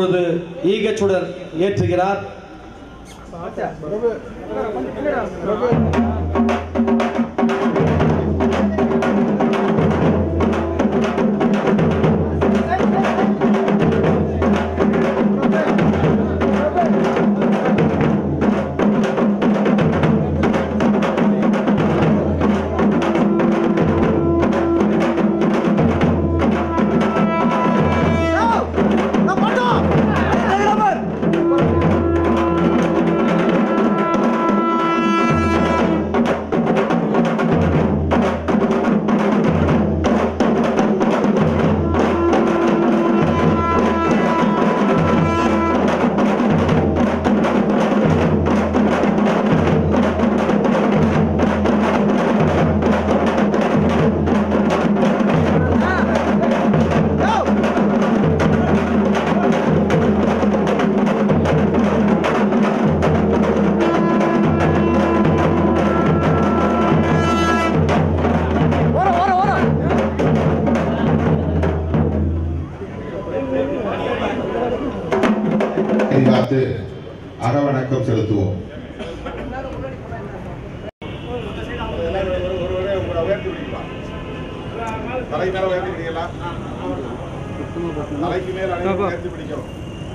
இப்பொழுது ஈகச்சுடர் ஏற்றுகிறார். அகவணக்கம் செலுத்துவோம்.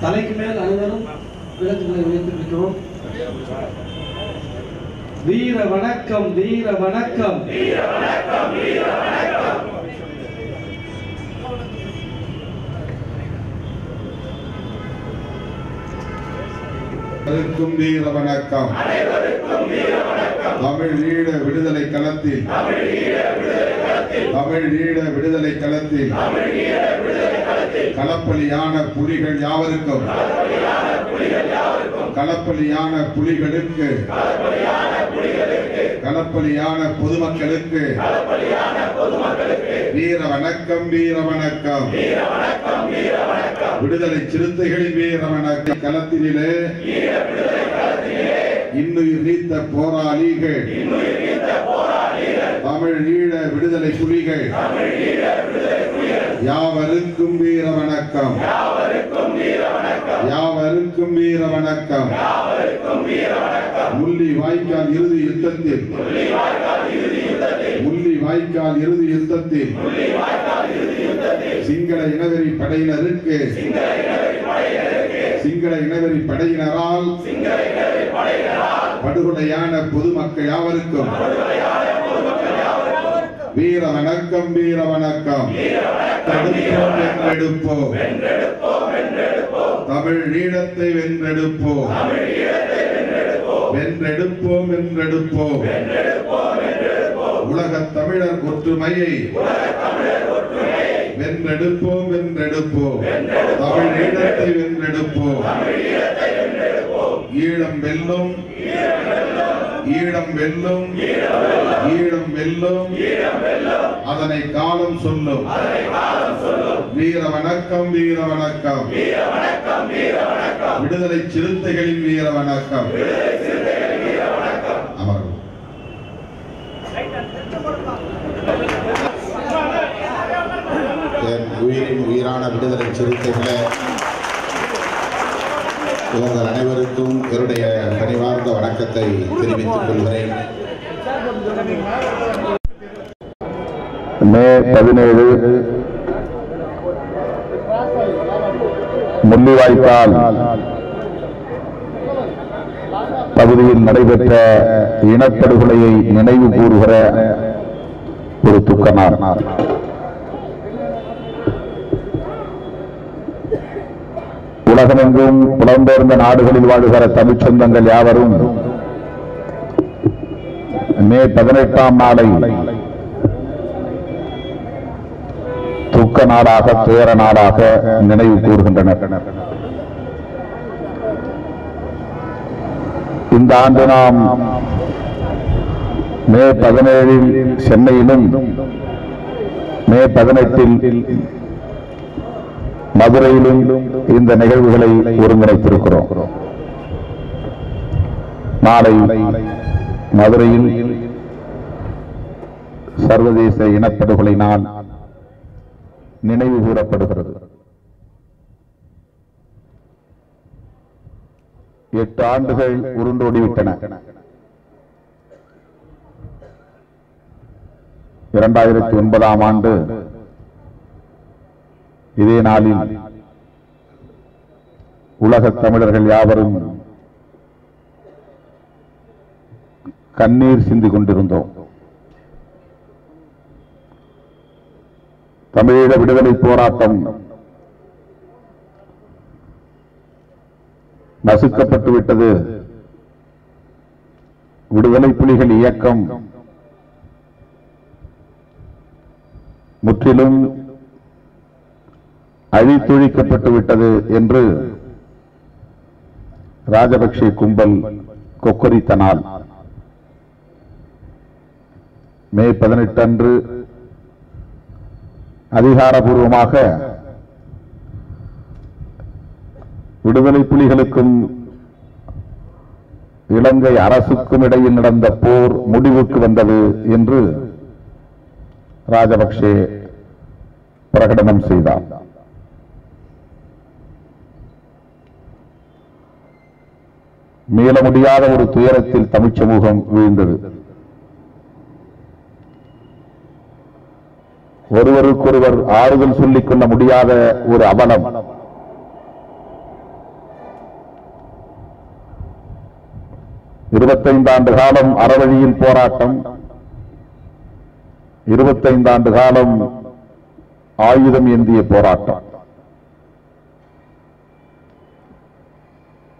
தலைக்கு மேல் அனைவரும் விளக்குகளை உயர்த்தி பிடிக்கவும். வீர வணக்கம், வீர வணக்கம், வீர வணக்கம், வீர வணக்கம். அனைவருக்கும் வீர வணக்கம். தமிழ் ஈழ விடுதலை களத்தில் களப்பலியான புலிகள் யாவருக்கும், களப்பலியான புலிகளுக்கு, களப்பலியான பொதுமக்களுக்கு வீர வணக்கம், வீர வணக்கம். விடுதலை சிறுத்தைகளின் வீர வணக்கம். களத்திலே இன்னுயிர் நீத்த போராளிகள், தமிழ் ஈழ விடுதலை புலிகள் யாவருக்கும் வீர வணக்கம், யாவருக்கும் வீர வணக்கம். முள்ளி வாய்க்கால் இறுதி யுத்தத்தில், முள்ளி வாய்க்கால் இறுதி யுத்தத்தில் சிங்கள இனவெறி படையினருக்கு, சிங்கள இனவெறி படையினரால் படுகொலையான பொதுமக்கள் யாவருக்கும் வீர வணக்கம், வீர வணக்கம். வென்றெடுப்போம், தமிழ் ஈழத்தை வென்றெடுப்போம், வென்றெடுப்போம், வென்றெடுப்போம். உலக தமிழர் ஒற்றுமையை வென்றெடுப்போம், வென்றெடுப்போம். தமிழ் ஈழத்தை வென்றெடுப்போம். ஈழம் வெல்லும், ஈழம் வெல்லும், ஈழம் வெல்லும். அதனை காலம் சொல்லும். வீர வணக்கம், வீர வணக்கம். விடுதலை சிறுத்தைகளின் வீர வணக்கம். அமர்வு. என் உயிரின் உயிரான விடுதலை சிறுத்தைகளே, உங்கள் அனைவருக்கும் என்னுடைய பணிவார்ந்த வணக்கத்தை தெரிவித்துக் கொள்கிறேன். மே 17 முள்ளிவாய்க்கால் பகுதியில் நடைபெற்ற இனப்படுகொலையை நினைவு கூறுகிற ஒரு துக்க நாள். உலகமெங்கும் புலம்பெயர்ந்த நாடுகளில் வாழுகிற தமிழ் சொந்தங்கள் யாவரும் மே 18ஆம் நாளை துக்க நாடாக, துயர நாடாக நினைவு கூறுகின்றனர். இந்த ஆண்டு நாம் மே 17 சென்னையிலும், மே 18 மதுரையிலும் இந்த நிகழ்வுகளை ஒருங்கிணைத்திருக்கிறோம். நாளை மதுரையில் சர்வதேச இனப்படுகொலை நாள் நினைவு கூறப்படுகிறது. 8 ஆண்டுகள் உருண்டோடிவிட்டன. 2009ஆம் ஆண்டு இதே நாளில் உலகத் தமிழர்கள் யாவரும் கண்ணீர் சிந்திக் கொண்டிருந்தோம். தமிழீழ விடுதலை போராட்டம் நசுக்கப்பட்டு விட்டது. விடுதலை புலிகள் இயக்கம் முற்றிலும் அழித்தொழிக்கப்பட்டு விட்டது என்று ராஜபக்சே கும்பல் கொக்கரித்த நாள் மே 18 அன்று அதிகாரபூர்வமாக விடுதலை புலிகளுக்கும் இலங்கை அரசுக்கும் இடையில் நடந்த போர் முடிவுக்கு வந்தது என்று ராஜபக்சே பிரகடனம் செய்தார். மீள முடியாத ஒரு துயரத்தில் தமிழ்ச் சமூகம் வீழ்ந்தது. ஒருவருக்கொருவர் ஆறுதல் சொல்லிக் கொள்ள முடியாத ஒரு அவலம். இருபத்தைந்து ஆண்டு காலம் அறவழியில் போராட்டம், 25 ஆண்டு காலம் ஆயுதம் ஏந்திய போராட்டம்.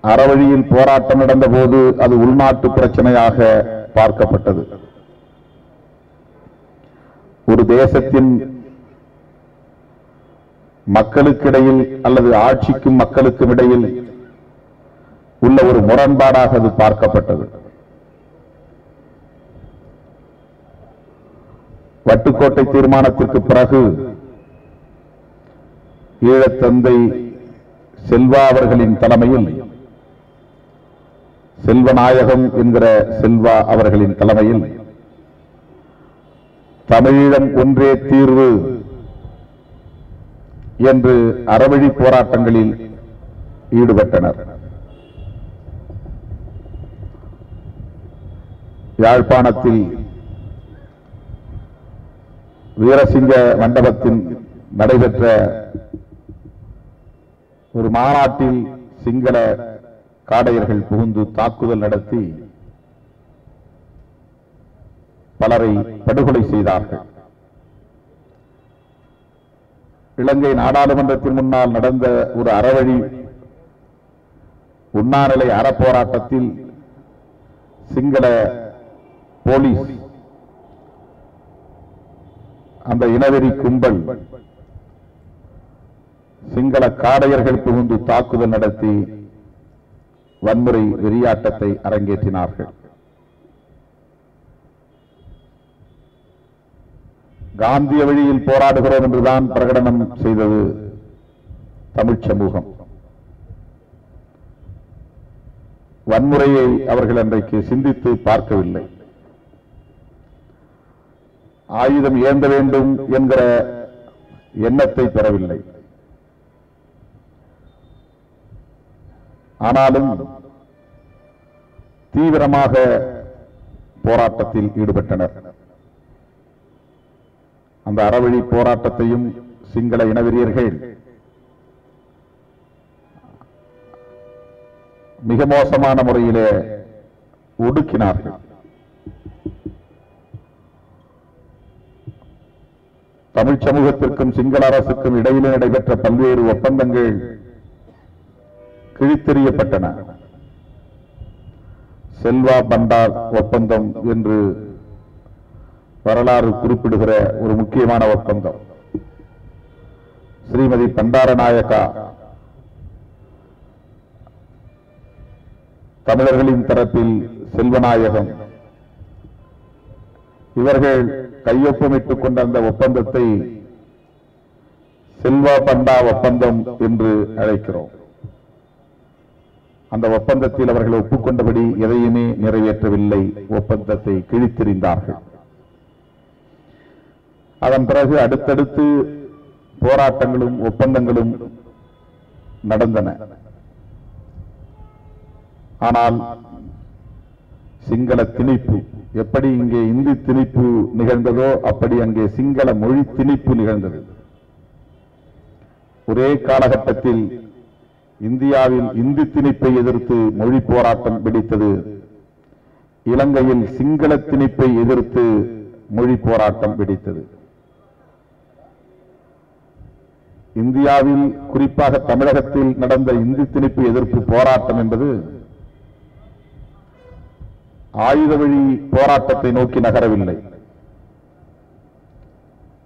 அறவழியில் போராட்டம் நடந்தபோது அது உள்நாட்டு பிரச்சனையாக பார்க்கப்பட்டது. ஒரு தேசத்தின் மக்களுக்கிடையில் அல்லது ஆட்சிக்கும் மக்களுக்கும் இடையில் உள்ள ஒரு முரண்பாடாக அது பார்க்கப்பட்டது. வட்டுக்கோட்டை தீர்மானத்திற்கு பிறகு ஈழத்தந்தை செல்வா அவர்களின் தலைமையில், செல்வநாயகம் என்கிற செல்வா அவர்களின் தலைமையில் தமிழீழம் ஒன்றே தீர்வு என்று அறவழி போராட்டங்களில் ஈடுபட்டனர். யாழ்ப்பாணத்தில் வீரசிங்க மண்டபத்தில் நடைபெற்ற ஒரு மாநாட்டில் சிங்கள காடையர்கள் புகுந்து தாக்குதல் நடத்தி பலரை படுகொலை செய்தார்கள். இலங்கை நாடாளுமன்றத்தின் முன்னால் நடந்த ஒரு அறவழி உண்ணாநிலை அறப்போராட்டத்தில் சிங்கள போலீஸ், அந்த இனவெறி கும்பல், சிங்கள காடையர்கள் புகுந்து தாக்குதல் நடத்தி வன்முறை வெறியாட்டத்தை அரங்கேற்றினார்கள். காந்திய வழியில் போராடுகிறோம் என்றுதான் பிரகடனம் செய்தது தமிழ்ச் சமூகம். வன்முறையை அவர்கள் அன்றைக்கு சிந்தித்து பார்க்கவில்லை. ஆயுதம் ஏந்த வேண்டும் என்கிற எண்ணத்தை பெறவில்லை. ஆனாலும் தீவிரமாக போராட்டத்தில் ஈடுபட்டனர். அந்த அறவழி போராட்டத்தையும் சிங்கள இனவெறியர்கள் மிக மோசமான முறையிலே ஒடுக்கினார்கள். தமிழ் சமூகத்திற்கும் சிங்கள அரசுக்கும் இடையிலே நடைபெற்ற பல்வேறு ஒப்பந்தங்கள் கிழித்தெறியப்பட்டன. செல்வா பண்டார் ஒப்பந்தம் என்று வரலாறு குறிப்பிடுகிற ஒரு முக்கியமான ஒப்பந்தம். ஸ்ரீமதி பண்டாரநாயக்கா தமிழர்களின் தரப்பில் செல்வநாயகம் இவர்கள் கையொப்பமிட்டுக் கொண்ட அந்த ஒப்பந்தத்தை செல்வா பண்டா ஒப்பந்தம் என்று அழைக்கிறோம். அந்த ஒப்பந்தத்தில் அவர்கள் ஒப்புக்கொண்டபடி எதையுமே நிறைவேற்றவில்லை. ஒப்பந்தத்தை கிழித்தெறிந்தார்கள். அதன் பிறகு அடுத்தடுத்து போராட்டங்களும் ஒப்பந்தங்களும் நடந்தன. ஆனால் சிங்கள திணிப்பு எப்படி இங்கே இந்தி திணிப்பு நிகழ்ந்ததோ அப்படி அங்கே சிங்கள மொழி திணிப்பு நிகழ்ந்தது. ஒரே காலகட்டத்தில் இந்தியாவில் இந்தி திணிப்பை எதிர்த்து மொழி போராட்டம் வெடித்தது. இலங்கையில் சிங்கள திணிப்பை எதிர்த்து மொழி போராட்டம் வெடித்தது. இந்தியாவில் குறிப்பாக தமிழகத்தில் நடந்த இந்தி திணிப்பு எதிர்ப்பு போராட்டம் என்பது ஆயுத வழி போராட்டத்தை நோக்கி நகரவில்லை.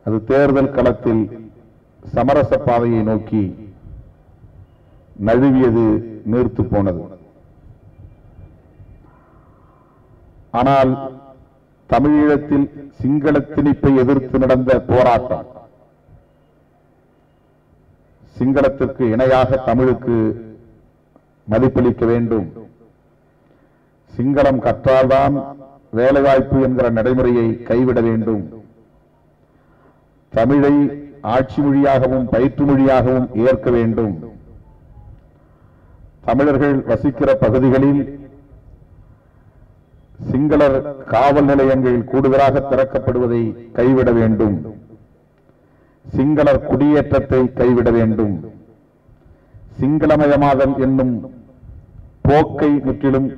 அது தேர்தல் களத்தில் சமரச பாதையை நோக்கி நழுவியது, நீர்த்து போனது. ஆனால் தமிழீழத்தில் சிங்கள திணிப்பை எதிர்த்து நடந்த போராட்டம் சிங்களத்திற்கு இணையாக தமிழுக்கு மதிப்பளிக்க வேண்டும், சிங்களம் கற்றால்தான் வேலைவாய்ப்பு என்கிற நடைமுறையை கைவிட வேண்டும், தமிழை ஆட்சி மொழியாகவும் பயிற்று மொழியாகவும் ஏற்க வேண்டும், தமிழர்கள் வசிக்கிற பகுதிகளில் சிங்களர் காவல் நிலையங்கள் கூடுதலாக திறக்கப்படுவதை கைவிட வேண்டும், சிங்களர் குடியேற்றத்தை கைவிட வேண்டும், சிங்களமயமாதல் என்னும் போக்கை முற்றிலும்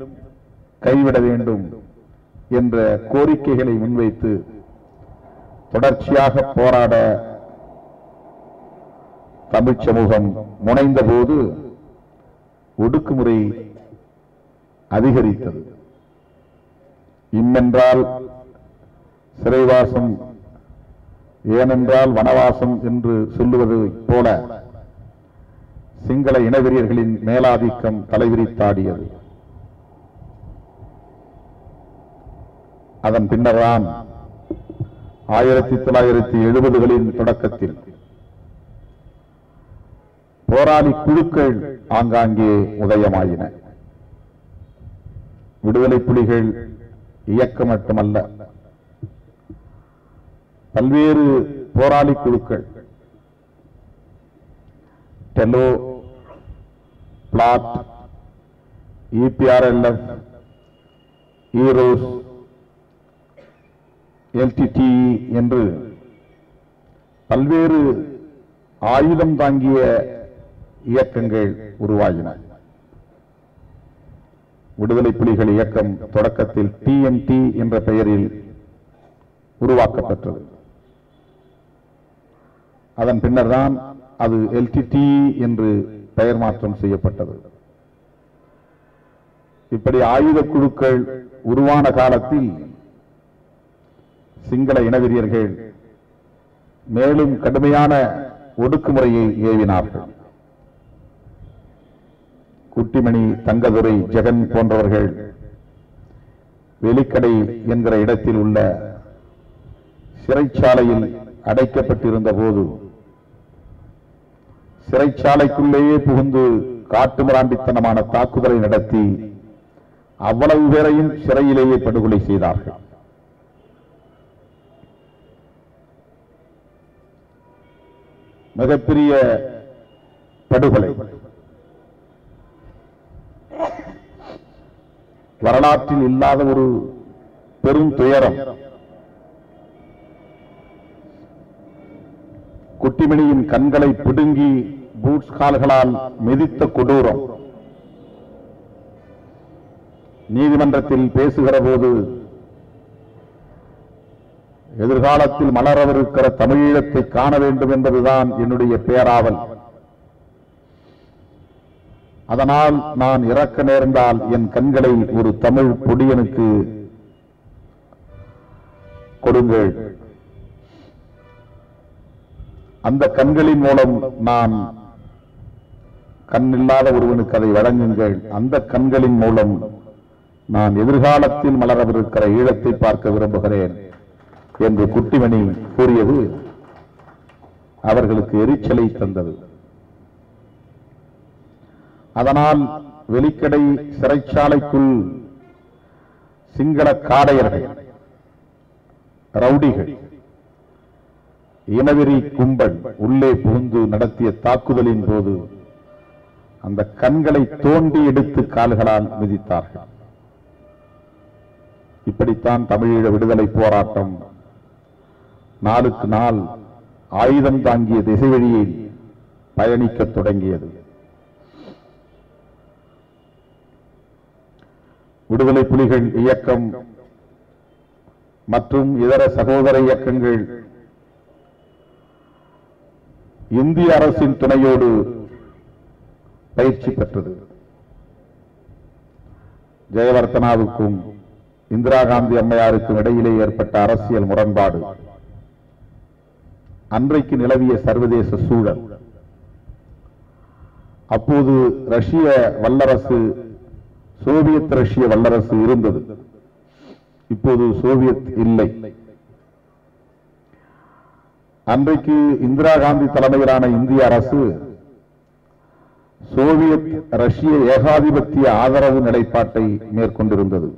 கைவிட வேண்டும் என்ற கோரிக்கைகளை முன்வைத்து தொடர்ச்சியாக போராட தமிழ் சமூகம் முனைந்த போது ஒடுக்குமுறை அதிகரித்தது. இம்மென்றால் சிறைவாசம், ஏனென்றால் வனவாசம் என்று சொல்லுவது போல சிங்கள இனவெறியர்களின் மேலாதிக்கம் தலைவிரித்தாடியது. அதன் பின்னர்தான் 1970களின் தொடக்கத்தில் போராளி குழுக்கள் ஆங்காங்கே உதயமாயின. விடுதலை புலிகள் இயக்கம் மட்டுமல்ல, பல்வேறு போராளி குழுக்கள் டெலோ, பிளாட், EPRLF, ஈரோஸ், LTTE என்று பல்வேறு ஆயுதம் தாங்கிய இயக்கங்கள் உருவாகின. விடுதலை புலிகள் இயக்கம் தொடக்கத்தில் TMT என்ற பெயரில் உருவாக்கப்பட்டது. அதன் பின்னர்தான் அது LTTE என்று பெயர் மாற்றம் செய்யப்பட்டது. இப்படி ஆயுத குழுக்கள் உருவான காலத்தில் சிங்கள இனவெறியர்கள் மேலும் கடுமையான ஒடுக்குமுறையை ஏவினார்கள். குட்டிமணி, தங்கதுரை, ஜெகன் போன்றவர்கள் வெலிக்கடை என்கிற இடத்தில் உள்ள சிறைச்சாலையில் அடைக்கப்பட்டிருந்த போது சிறைச்சாலைக்குள்ளேயே புகுந்து காட்டுமிராண்டித்தனமான தாக்குதலை நடத்தி அவ்வளவு பேரையும் சிறையிலேயே படுகொலை செய்தார்கள். மிகப்பெரிய படுகொலை. வரலாற்றில் இல்லாத ஒரு பெரும் துயரம். குட்டிமணியின் கண்களை பிடுங்கி பூட்ஸ் கால்களால் மிதித்த கொடூரம். நீதிமன்றத்தில் பேசுகிற போது எதிர்காலத்தில் மலரவிருக்கிற தமிழீழத்தை காண வேண்டும் என்பதுதான் என்னுடைய பேராவல். அதனால் நான் இறக்க நேர்ந்தால் என் கண்களை ஒரு தமிழ் பொடியனுக்கு கொடுங்கள், அந்த கண்களின் மூலம் நான் கண்ணில்லாத ஒருவனுக்கு அதை வழங்குங்கள், அந்த கண்களின் மூலம் நான் எதிர்காலத்தில் மலரவிருக்கிற ஈழத்தை பார்க்க விரும்புகிறேன் என்று குட்டிமணி கூறியது அவர்களுக்கு எரிச்சலை தந்தது. அதனால் வெலிக்கடை சிறைச்சாலைக்குள் சிங்கள காடையர்கள், ரவுடிகள், இனவெறி கும்பல் உள்ளே புகுந்து நடத்திய தாக்குதலின் போது அந்த கண்களை தோண்டி எடுத்து கால்களால் மிதித்தார்கள். இப்படித்தான் தமிழீழ விடுதலை போராட்டம் நாளுக்கு நாள் ஆயுதம் தாங்கிய திசைவழியில் பயணிக்கத் தொடங்கியது. விடுதலை புலிகள் இயக்கம் மற்றும் இதர சகோதர இயக்கங்கள் இந்திய அரசின் துணையோடு பயிற்சி பெற்றது. ஜெயவர்த்தனாவுக்கும் இந்திரா காந்தி அம்மையாருக்கும் இடையிலே ஏற்பட்ட அரசியல் முரண்பாடு, அன்றைக்கு நிலவிய சர்வதேச சூழல், அப்போது ரஷ்ய வல்லரசு, சோவியத் ரஷ்ய வல்லரசு இருந்தது, இப்போது சோவியத் இல்லை. அன்றைக்கு இந்திரா காந்தி தலைமையிலான இந்திய அரசு சோவியத் ரஷ்ய ஏகாதிபத்திய ஆதரவு நிலைப்பாட்டை மேற்கொண்டிருந்தது.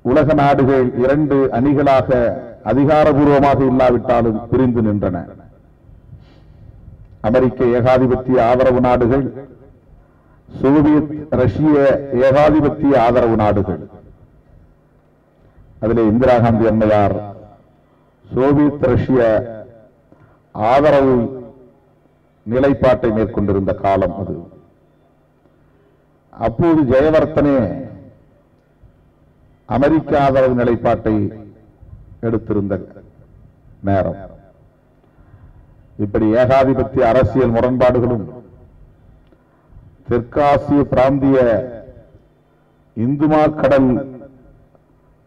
உலக நாடுகள் இரண்டு அணிகளாக அதிகாரபூர்வமாக இல்லாவிட்டாலும் பிரிந்து நின்றன. அமெரிக்க ஏகாதிபத்திய ஆதரவு நாடுகள், சோவியத் ரஷ்ய ஏகாதிபத்திய ஆதரவு நாடுகள். அதிலே இந்திரா காந்தி அம்மையார் சோவியத் ரஷ்ய ஆதரவு நிலைப்பாட்டை மேற்கொண்டிருந்த காலம் அது. அப்போது ஜெயவர்த்தனே அமெரிக்க ஆதரவு நிலைப்பாட்டை எடுத்திருந்த நேரம். இப்படி ஏகாதிபத்திய அரசியல் முரண்பாடுகளும் தெற்காசிய பிராந்திய இந்துமா கடல்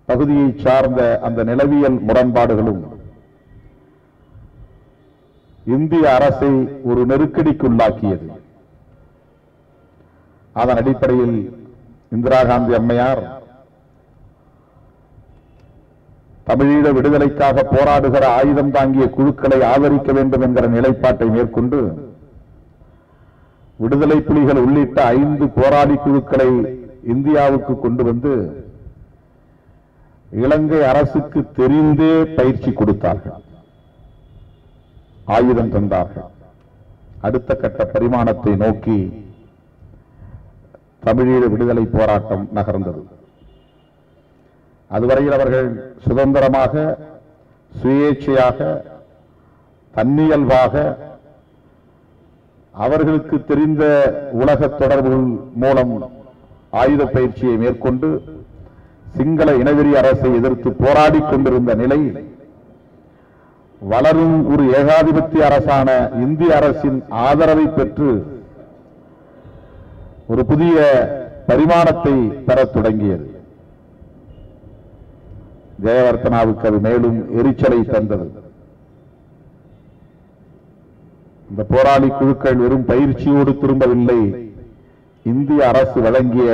பகுதியை சார்ந்த அந்த நிலவியல் முரண்பாடுகளும் இந்திய அரசை ஒரு நெருக்கடிக்குள்ளாக்கியது. அதன் அடிப்படையில் இந்திரா காந்தி அம்மையார் தமிழீழ விடுதலைக்காக போராடுகிற ஆயுதம் தாங்கிய குழுக்களை ஆதரிக்க வேண்டும் என்கிற நிலைப்பாட்டை மேற்கொண்டு விடுதலை புலிகள் உள்ளிட்ட 5 போராளி குழுக்களை இந்தியாவுக்கு கொண்டு வந்து இலங்கை அரசுக்கு தெரிந்தே பயிற்சி கொடுத்தார்கள், ஆயுதம் தந்தார்கள். அடுத்த கட்ட பரிமாணத்தை நோக்கி தமிழீழ விடுதலை போராட்டம் நகர்ந்தது. அதுவரையில் அவர்கள் சுதந்திரமாக, சுயேட்சையாக, தன்னியல்வாக அவர்களுக்கு தெரிந்த உலக தொடர்புகள் மூலம் ஆயுத பயிற்சியை மேற்கொண்டு சிங்கள இனவெறி அரசை எதிர்த்து போராடிக் கொண்டிருந்த நிலை, வளரும் ஒரு ஏகாதிபத்திய அரசான இந்திய அரசின் ஆதரவை பெற்று ஒரு புதிய பரிமாணத்தை பெறத் தொடங்கியது. ஜெயவர்த்தனாவுக்கு அது மேலும் எரிச்சலை தந்தது. இந்த போராளி குழுக்கள் வெறும் பயிற்சியோடு திரும்பவில்லை, இந்திய அரசு வழங்கிய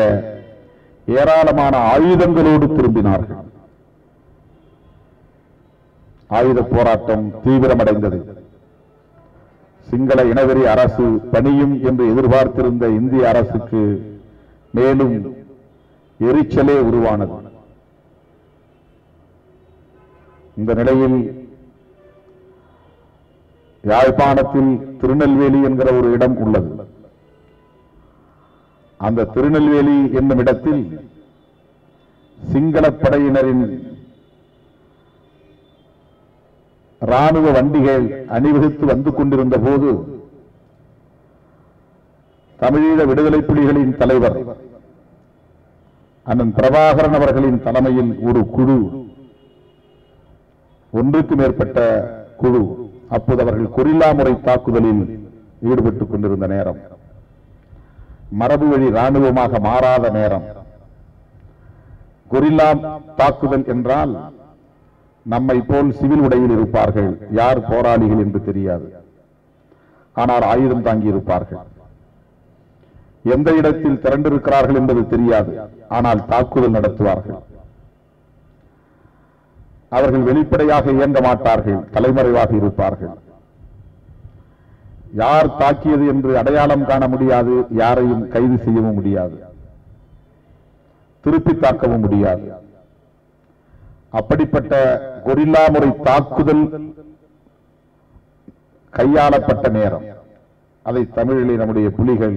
ஏராளமான ஆயுதங்களோடு திரும்பினார்கள். ஆயுத போராட்டம் தீவிரமடைந்தது. சிங்கள இனவெறி அரசு பணியும் என்று எதிர்பார்த்திருந்த இந்திய அரசுக்கு மேலும் எரிச்சலே உருவானது. இந்த நிலையில் யாழ்ப்பாணத்தில் திருநெல்வேலி என்கிற ஒரு இடம் உள்ளது. அந்த திருநெல்வேலி என்னும் இடத்தில் சிங்கள படையினரின் ராணுவ வண்டிகள் அணிவகுத்து வந்து கொண்டிருந்த போது தமிழீழ விடுதலை புலிகளின் தலைவர் அண்ணன் பிரபாகரன் அவர்களின் தலைமையில் ஒரு குழு, ஒன்றுக்கு மேற்பட்ட குழு, அப்போது அவர்கள் கொரில்லா முறை தாக்குதலில் ஈடுபட்டுக் கொண்டிருந்த நேரம், மரபு வழி ராணுவமாக மாறாத நேரம். கொரில்லா தாக்குதல் என்றால் நம்மை போல் சிவில் உடையில் இருப்பார்கள், யார் போராளிகள் என்று தெரியாது, ஆனால் ஆயுதம் தாங்கி இருப்பார்கள். எந்த இடத்தில் திரண்டிருக்கிறார்கள் என்பது தெரியாது, ஆனால் தாக்குதல் நடத்துவார்கள். அவர்கள் வெளிப்படையாக இயங்க மாட்டார்கள், தலைமறைவாக இருப்பார்கள். யார் தாக்கியது என்று அடையாளம் காண முடியாது, யாரையும் கைது செய்யவும் முடியாது, திருப்பி தாக்கவும் முடியாது. அப்படிப்பட்ட கொரில்லா முறை தாக்குதல் கையாளப்பட்ட நேரம். அதை தமிழிலே நம்முடைய புலிகள்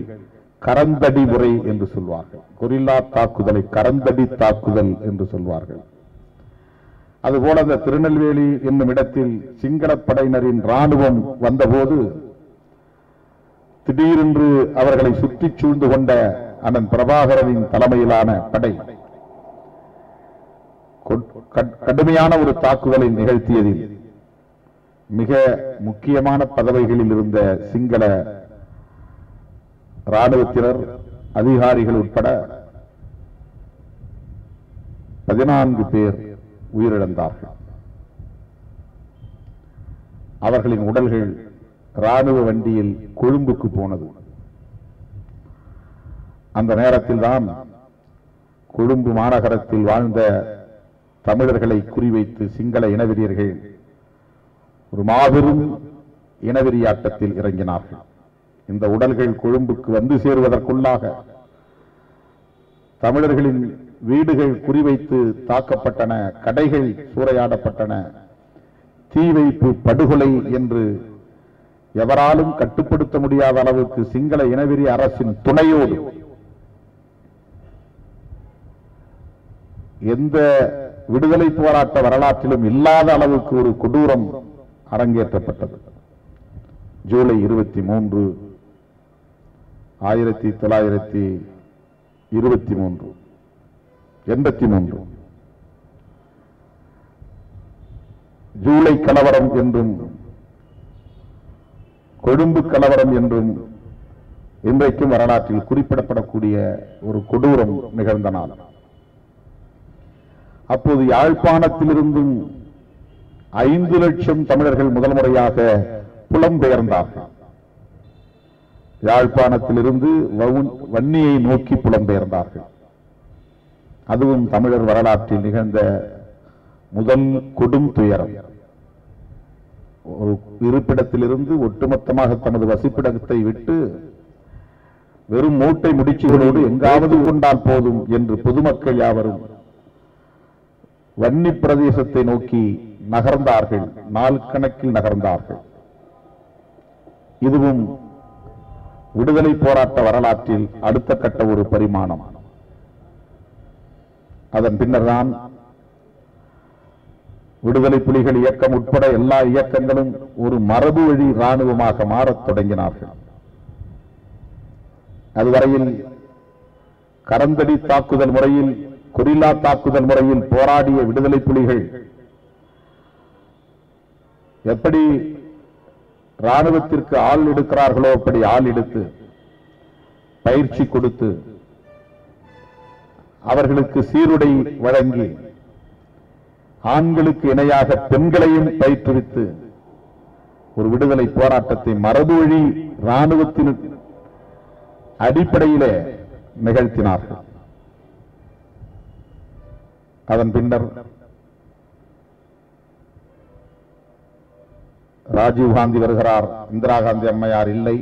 கரந்தடி முறை என்று சொல்வார்கள். கொரில்லா தாக்குதலை கரந்தடி தாக்குதல் என்று சொல்வார்கள். அதுபோல அந்த திருநெல்வேலி என்னும் இடத்தில் சிங்களப்படையினரின் ராணுவம் வந்தபோது திடீரென்று அவர்களை சுற்றி சூழ்ந்து கொண்ட அண்ணன் பிரபாகரனின் தலைமையிலான படை கடுமையான ஒரு தாக்குதலை நிகழ்த்தியதில் மிக முக்கியமான பதவிகளில் இருந்த சிங்கள ராணுவத்தினர் அதிகாரிகள் உட்பட 14 பேர் உயிரிழந்தார்கள். அவர்களின் உடல்கள் ராணுவ வண்டியில் கொழும்புக்கு போனது. அந்த நேரத்தில் தான் கொழும்பு மாநகரத்தில் வாழ்ந்த தமிழர்களை குறிவைத்து சிங்கள இனவெறியர்கள் ஒரு மாபெரும் இனவெறியாட்டத்தில் இறங்கினார்கள். இந்த உடல்கள் கொழும்புக்கு வந்து சேருவதற்குள்ளாக தமிழர்களின் வீடுகள் குறிவைத்து தாக்கப்பட்டன, கடைகள் சூறையாடப்பட்டன, தீ வைப்பு படுகொலை என்று எவராலும் கட்டுப்படுத்த முடியாத அளவுக்கு சிங்கள இனவெறி அரசின் துணையோடு எந்த விடுதலை போராட்ட வரலாற்றிலும் இல்லாத அளவுக்கு ஒரு கொடூரம் அரங்கேற்றப்பட்டது. ஜூலை 23, 1923 ஜூலை கலவரம் என்றும் கொழும்பு கலவரம் என்றும் இன்றைக்கும் வரலாற்றில் குறிப்பிடப்படக்கூடிய ஒரு கொடூரம் நிகழ்ந்த நாள். அப்போது யாழ்ப்பாணத்திலிருந்தும் 5 லட்சம் தமிழர்கள் முதல் முறையாக புலம்பெயர்ந்தார்கள். யாழ்ப்பாணத்திலிருந்து வன்னியை நோக்கி புலம்பெயர்ந்தார்கள். அதுவும் தமிழர் வரலாற்றில் நிகழ்ந்த முதல் கொடும் துயரம். ஒரு இருப்பிடத்திலிருந்து ஒட்டுமொத்தமாக தமது வசிப்பிடத்தை விட்டு வெறும் மூட்டை முடிச்சுகளோடு எங்காவது கொண்டால் போதும் என்று பொதுமக்கள் யாவரும் வன்னி பிரதேசத்தை நோக்கி நகர்ந்தார்கள். நாள் கணக்கில் நகர்ந்தார்கள். இதுவும் விடுதலை போராட்ட வரலாற்றில் அடுத்த கட்ட ஒரு பரிமாணம். அதன் பின்னர் தான் விடுதலை புலிகள் இயக்கம் உட்பட எல்லா இயக்கங்களும் ஒரு மரபு வழி ராணுவமாக மாறத் தொடங்கினார்கள். அதுவரையில் கரந்தடி தாக்குதல் முறையில், கொரில்லா தாக்குதல் முறையில் போராடிய விடுதலை புலிகள் எப்படி ராணுவத்திற்கு ஆள் எடுக்கிறார்களோ அப்படி ஆள் எடுத்து பயிற்சி கொடுத்து அவர்களுக்கு சீருடை வழங்கி ஆண்களுக்கு இணையாக பெண்களையும் பயிற்றுவித்து ஒரு விடுதலை போராட்டத்தை மரபு வழி ராணுவத்தின் அடிப்படையிலே நிகழ்த்தினார்கள். அதன் பின்னர் ராஜீவ்காந்தி வருகிறார். இந்திரா காந்தி அம்மையார் இல்லை.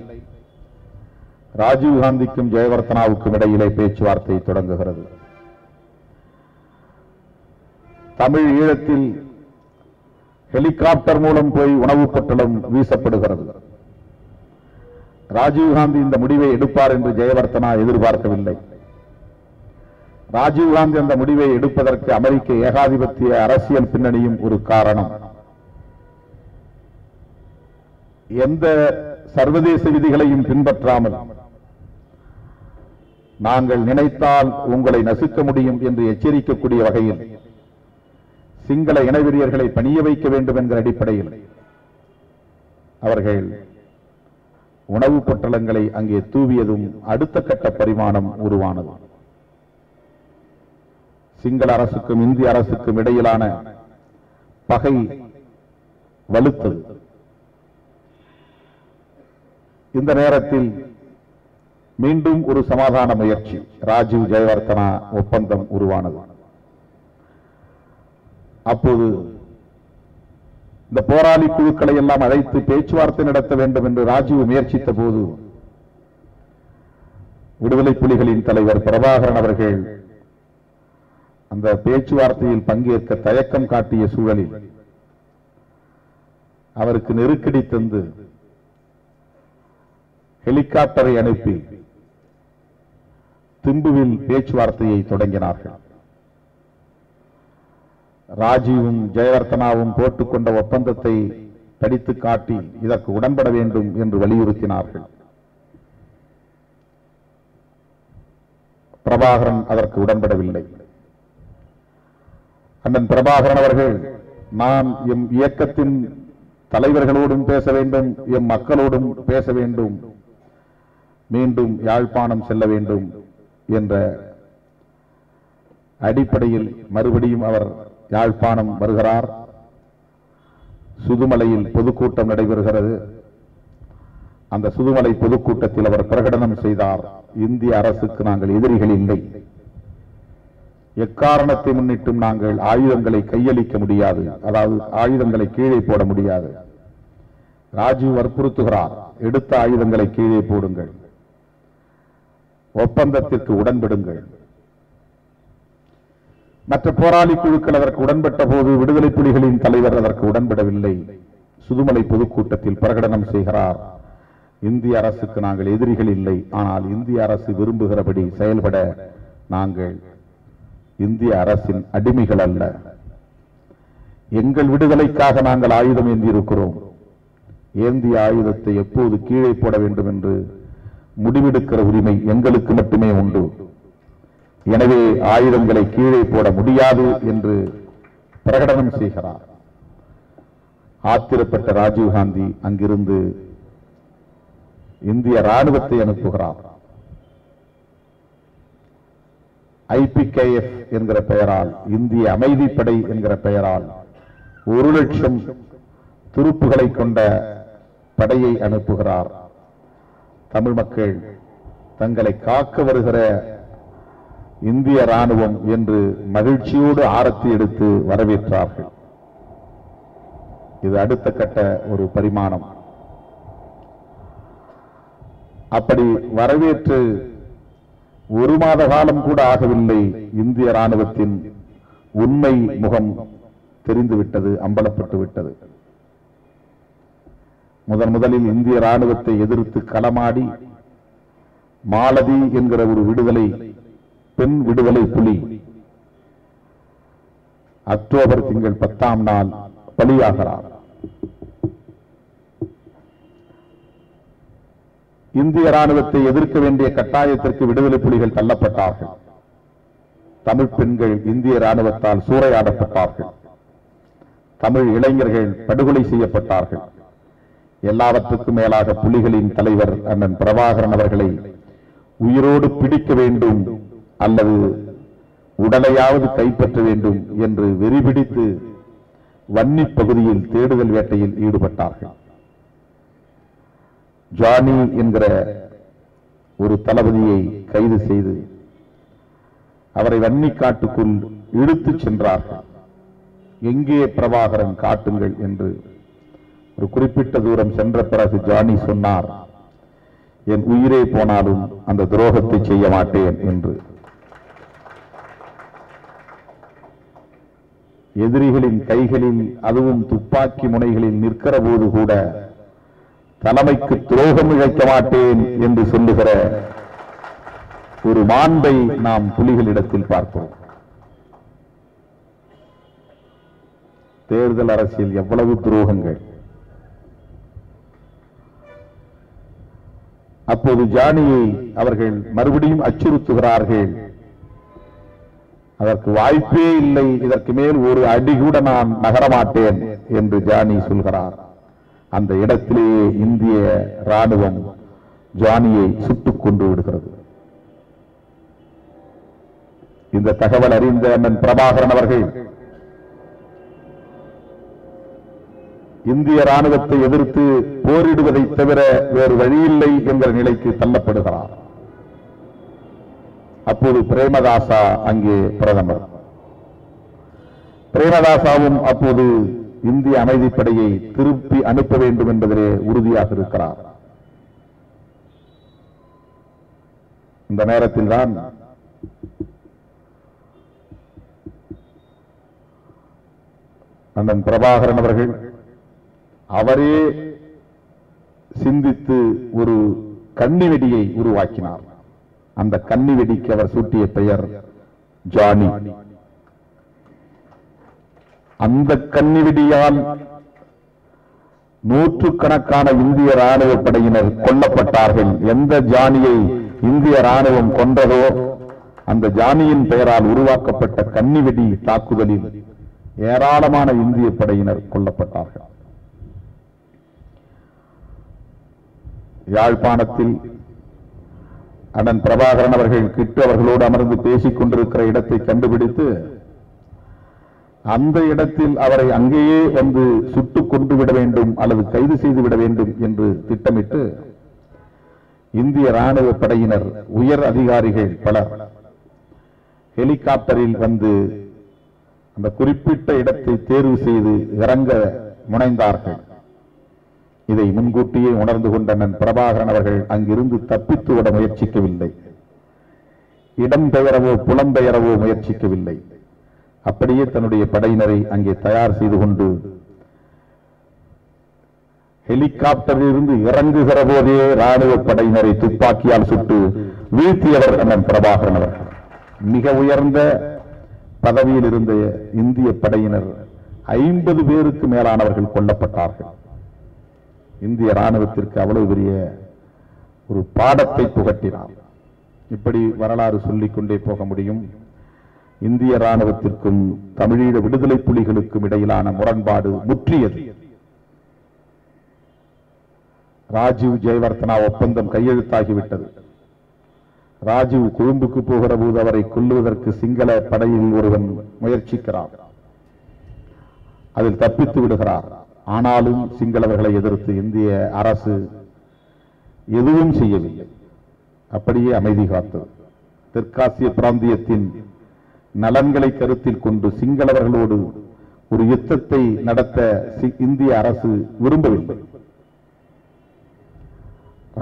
ராஜீவ்காந்திக்கும் ஜெயவர்தனாவுக்கும் இடையிலே பேச்சுவார்த்தை தொடங்குகிறது. தமிழ் ஈழத்தில் ஹெலிகாப்டர் மூலம் போய் உணவு பொட்டலம் வீசப்படுகிறது. ராஜீவ்காந்தி இந்த முடிவை எடுப்பார் என்று ஜெயவர்தனா எதிர்பார்க்கவில்லை. ராஜீவ்காந்தி அந்த முடிவை எடுப்பதற்கு அமெரிக்க ஏகாதிபத்திய அரசியல் பின்னணியும் ஒரு காரணம். எந்த சர்வதேச விதிகளையும் பின்பற்றாமல் நாங்கள் நினைத்தால் உங்களை நசுக்க முடியும் என்று எச்சரிக்கக்கூடிய வகையில் சிங்கள இனவெறியர்களை பணிய வைக்க வேண்டும் என்கிற அடிப்படையில் அவர்கள் உணவுப் பொட்டலங்களை அங்கே தூவியதும் அடுத்த கட்ட பரிமாணம் உருவானது. சிங்கள அரசுக்கும் இந்திய அரசுக்கும் இடையிலான பகை வலுத்தது. இந்த நேரத்தில் மீண்டும் ஒரு சமாதான முயற்சி, ராஜீவ் ஜெயவர்தனா ஒப்பந்தம் உருவானது. அப்போது இந்த போராளி குழுக்களை எல்லாம் அழைத்து பேச்சுவார்த்தை நடத்த வேண்டும் என்று ராஜீவ் முயற்சித்த போது விடுதலை புலிகளின் தலைவர் பிரபாகரன் அவர்கள் அந்த பேச்சுவார்த்தையில் பங்கேற்க தயக்கம் காட்டிய சூழலில் அவருக்கு நெருக்கடி தந்து ஹெலிகாப்டரை அனுப்பி திம்புவில் பேச்சுவார்த்தையை தொடங்கினார்கள். ராஜீவும் ஜெயவர்தனாவும் போட்டுக்கொண்ட ஒப்பந்தத்தை படித்து காட்டி இதற்கு உடன்பட வேண்டும் என்று வலியுறுத்தினார்கள். பிரபாகரன் அதற்கு உடன்படவில்லை. அண்ணன் பிரபாகரன் அவர்கள், நான் எம் இயக்கத்தின் தலைவர்களோடும் பேச வேண்டும், எம் மக்களோடும் பேச வேண்டும், மீண்டும் யாழ்ப்பாணம் செல்ல வேண்டும் என்ற அடிப்படையில் மறுபடியும் அவர் யாழ்ப்பாணம் வருகிறார். சுதுமலையில் பொதுக்கூட்டம் நடைபெறுகிறது. அந்த சுதுமலை பொதுக்கூட்டத்தில் அவர் பிரகடனம் செய்தார், இந்திய அரசுக்கு நாங்கள் எதிரிகள் இல்லை, எக்காரணத்தை முன்னிட்டும் நாங்கள் ஆயுதங்களை கையளிக்க முடியாது, அதாவது ஆயுதங்களை கீழே போட முடியாது. ராஜீவ் வற்புறுத்துகிறார், எடுத்த ஆயுதங்களை கீழே போடுங்கள், ஒப்பந்தத்திற்கு உடன்படுங்கள். மற்ற போராளி குழுக்கள் அதற்கு உடன்பட்ட போது விடுதலை புலிகளின் தலைவர் அதற்கு உடன்படவில்லை. சுதுமலை பொதுக்கூட்டத்தில் பிரகடனம் செய்கிறார், இந்திய அரசுக்கு நாங்கள் எதிரிகள் இல்லை, ஆனால் இந்திய அரசு விரும்புகிறபடி செயல்பட நாங்கள் இந்திய அரசின் அடிமைகள் அல்ல, எங்கள் விடுதலைக்காக நாங்கள் ஆயுதம் ஏந்தி இருக்கிறோம், ஏந்திய ஆயுதத்தை எப்போது கீழே போட வேண்டும் என்று முடிவெடுக்கிற உரிமை எங்களுக்கு மட்டுமே உண்டு, எனவே ஆயுதங்களை கீழே போட முடியாது என்று பிரகடனம் செய்கிறார். ஆத்திரப்பட்ட ராஜீவ்காந்தி அங்கிருந்து இந்திய ராணுவத்தை அனுப்புகிறார். IPKF என்கிற பெயரால், இந்திய அமைதிப்படை என்கிற பெயரால் 1,00,000 துருப்புகளை கொண்ட படையை அனுப்புகிறார். தமிழ் மக்கள் தங்களை காக்க வருகிற இந்திய ராணுவம் என்று மகிழ்ச்சியோடு ஆரத்தி எடுத்து வரவேற்றார்கள். இது அடுத்த கட்ட ஒரு பரிமாணம். அப்படி வரவேற்று 1 மாத காலம் கூட ஆகவில்லை, இந்திய ராணுவத்தின் உண்மை முகம் தெரிந்துவிட்டது, அம்பலப்பட்டு விட்டது. முதலில் இந்திய ராணுவத்தை எதிர்த்து களமாடி மாலதி என்கிற ஒரு பெண் விடுதலை புலி அக்டோபர் திங்கள் 10ஆம் நாள் பலியாகிறார். இந்திய ராணுவத்தை எதிர்க்க வேண்டிய கட்டாயத்திற்கு விடுதலை புலிகள் தள்ளப்பட்டார்கள். தமிழ் பெண்கள் இந்திய ராணுவத்தால் சூறையாடப்பட்டார்கள். தமிழ் இளைஞர்கள் படுகொலை செய்யப்பட்டார்கள். எல்லாவற்றுக்கும் மேலாக புலிகளின் தலைவர் அண்ணன் பிரபாகரன் அவர்களை உயிரோடு பிடிக்க வேண்டும் அல்லது உடலையாவது கைப்பற்ற வேண்டும் என்று வெறிபிடித்து வன்னி பகுதியில் தேடுதல் வேட்டையில் ஈடுபட்டார்கள். ஜானி என்கிற ஒரு தளபதியை கைது செய்து அவரை வன்னி காட்டுக்குள் இழுத்துச் சென்றார்கள். எங்கே பிரபாகரன் காட்டுங்கள் என்று ஒரு குறிப்பிட்ட தூரம் சென்ற பிறகு ஜானி சொன்னார், என் உயிரே போனாலும் அந்த துரோகத்தை செய்ய மாட்டேன் என்று. எதிரிகளின் கைகளில், அதுவும் துப்பாக்கி முனைகளில் நிற்கிற போது கூட தலைமைக்கு துரோகம் இழைக்க மாட்டேன் என்று சொல்லுகிற ஒரு மாண்பை நாம் புலிகளிடத்தில் பார்க்கிறோம். தேர்தல் அரசியல் எவ்வளவு துரோகங்கள்! அப்போது ஜானியை அவர்கள் மறுபடியும் அச்சுறுத்துகிறார்கள். அதற்கு வாய்ப்பே இல்லை, இதற்கு மேல் ஒரு அடி கூட நான் நகரமாட்டேன் என்று ஜானி சொல்கிறார். அந்த இடத்திலேயே இந்திய ராணுவம் ஜானியை சுட்டுக் கொண்டு விடுகிறது. இந்த தகவல் அறிந்த அண்ணன் பிரபாகரன் அவர்கள் இந்திய ராணுவத்தை எதிர்த்து போரிடுவதை தவிர வேறு வழியில்லை என்கிற நிலைக்கு தள்ளப்படுகிறார். அப்போது பிரேமதாசா அங்கே பிரதமர். பிரேமதாசாவும் அப்போது இந்திய அமைதிப்படையை திருப்பி அனுப்ப வேண்டும் என்பதிலே உறுதியாக இருக்கிறார். இந்த நேரத்தில் தான் அண்ணன் பிரபாகரன் அவர்கள் அவரே சிந்தித்து ஒரு கன்னிவெடியை உருவாக்கினார். அந்த கன்னிவெடிக்கு அவர் சூட்டிய பெயர் ஜானி. அந்த கன்னிவெடியால் நூற்றுக்கணக்கான இந்திய ராணுவ படையினர் கொல்லப்பட்டார்கள். எந்த ஜானியை இந்திய ராணுவம் கொன்றதோ அந்த ஜானியின் பெயரால் உருவாக்கப்பட்ட கன்னிவெடி தாக்குதலில் ஏராளமான இந்திய படையினர் கொல்லப்பட்டார்கள். யாழ்ப்பாணத்தில் அண்ணன் பிரபாகரன் அவர்கள் கிட்டு அவர்களோடு அமர்ந்து பேசிக் கொண்டிருக்கிற இடத்தை கண்டுபிடித்து அந்த இடத்தில் அவரை அங்கேயே வந்து சுட்டுக் கொண்டு விட வேண்டும் அல்லது கைது செய்து விட வேண்டும் என்று திட்டமிட்டு இந்திய ராணுவ படையினர் உயர் அதிகாரிகள் பலர் ஹெலிகாப்டரில் வந்து அந்த குறிப்பிட்ட இடத்தை தேர்வு செய்து இறங்க முனைந்தார்கள். இதை முன்கூட்டியே உணர்ந்து கொண்ட அண்ணன் பிரபாகரன் அவர்கள் அங்கிருந்து தப்பித்து விட முயற்சிக்கவில்லை. இடம்பெயரவோ புலம்பெயரவோ முயற்சிக்கவில்லை. அப்படியே தன்னுடைய படையினரை அங்கே தயார் செய்து கொண்டு ஹெலிகாப்டரில் இருந்து இறங்குகிற போதே ராணுவ படையினரை துப்பாக்கியால் சுட்டு வீழ்த்தியவர் அண்ணன் பிரபாகரன் அவர்கள். மிக உயர்ந்த பதவியில் இருந்த இந்திய படையினர் 50 பேருக்கு மேலானவர்கள் கொல்லப்பட்டார்கள். இந்திய ராணுவத்திற்கு அவ்வளவு பெரிய ஒரு பாடத்தை புகட்டினார். இப்படி வரலாறு சொல்லிக் கொண்டே போக முடியும். இந்திய ராணுவத்திற்கும் தமிழீழ விடுதலை புலிகளுக்கும் இடையிலான முரண்பாடு முற்றியது. ராஜீவ் ஜெயவர்தனா ஒப்பந்தம் கையெழுத்தாகிவிட்டது. ராஜீவ் கொழும்புக்கு போகிற போது அவரை கொல்லுவதற்கு சிங்கள படையில் ஒருவன் முயற்சிக்கிறார். அதில் தப்பித்து விடுகிறார். ஆனாலும் சிங்களவர்களை எதிர்த்து இந்திய அரசு எதுவும் செய்யவில்லை. அப்படியே அமைதி காத்தது. தெற்காசிய பிராந்தியத்தின் நலன்களை கருத்தில் கொண்டு சிங்களவர்களோடு ஒரு யுத்தத்தை நடத்த இந்திய அரசு விரும்பவில்லை.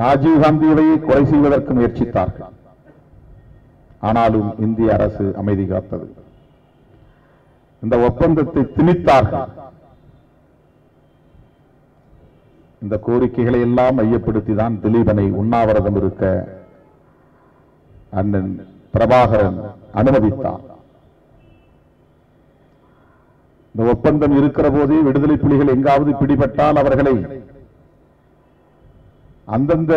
ராஜீவ்காந்தியை கொலை செய்வதற்கு முயற்சித்தார்கள். ஆனாலும் இந்திய அரசு அமைதி காத்தது. இந்த ஒப்பந்தத்தை திணித்தார்கள். இந்த கோரிக்கைகளை எல்லாம் மையப்படுத்திதான் திலீபனை உண்ணாவிரதம் இருக்க அண்ணன் பிரபாகரன் அனுமதித்தார். இந்த ஒப்பந்தம் இருக்கிற போதே விடுதலை புலிகள் எங்காவது பிடிபட்டால் அவர்களை அந்தந்த